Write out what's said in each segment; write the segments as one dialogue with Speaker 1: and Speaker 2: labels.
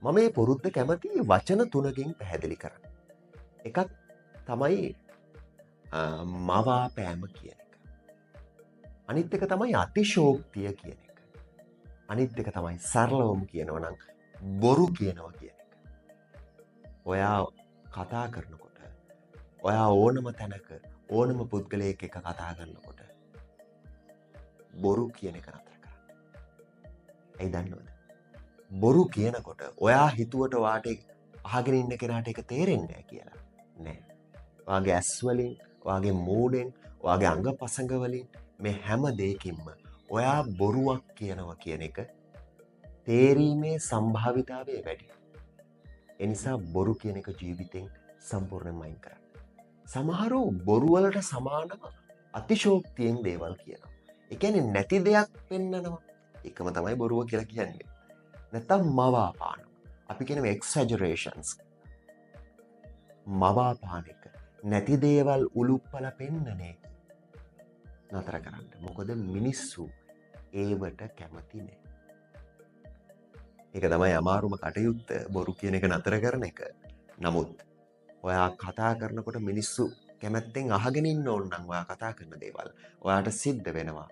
Speaker 1: මම මේ පුරුද්ද කැමති වචන තුනකින් පැහැදිලි කරන්න. එකක් තමයි මවාපෑම කියන එක. අනිත් එක තමයි අතිශෝක්තිය කියන එක. අනිත් එක තමයි සරලවම කියනවා නම් බොරු කියනවා කියන එක. ඔයා කතා කරනකොට ඔයා ඕනම තැනක ඕනම පුද්ගලයෙක් එක්ක කතා කරනකොට බොරු කියන එක නතර කරන්න. ඇයි දන්නවද? බොරු කියනකොට ඔයා හිතුවට වාට අහගෙන ඉන්න කෙනාට එක තේරෙන්නේ නැහැ කියලා. නෑ. ඔයාගේ ඇස් වලින්, ඔයාගේ මූණෙන්, ඔයාගේ අංගපසංග වලින් මේ හැම දෙයකින්ම ඔයා බොරුවක් කියනවා කියන එක තේරීමේ සම්භාවිතාවය වැඩි. ඒ නිසා බොරු කියන එක ජීවිතෙන් සම්පූර්ණයෙන්ම අයින් කරන්න. සමහරව බොරු වලට සමානව අතිශෝක්තියෙන් දේවල් කියනවා. ඒ කියන්නේ නැති දෙයක් පෙන්නනවා. ඒකම තමයි බොරුව කියලා කියන්නේ. නැත්තම් මවාපාන. අපි කියනවා exaggerations. මවාපාන එක. නැති දේවල් උලුප්පල පෙන්නන එක නතර කරන්න. මොකද මිනිස්සු ඒවට කැමති නෑ. ඒක තමයි අමාරුම කටයුත්ත, බොරු කියන එක නතර කරන එක. නමුත් ඔයා කතා කරනකොට මිනිස්සු කැමැත්තෙන් අහගෙන ඉන්න ඕන නම් ඔයා කතා කරන දේවල් ඔයාට සිද්ධ වෙනවා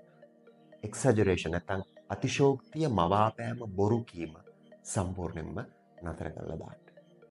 Speaker 1: එක්සැජරේෂන් නැත්නම් අතිශෝක්තිය, මවාපෑම, බොරු කීම සම්පූර්ණයෙන්ම නතර කරලා දාන්න.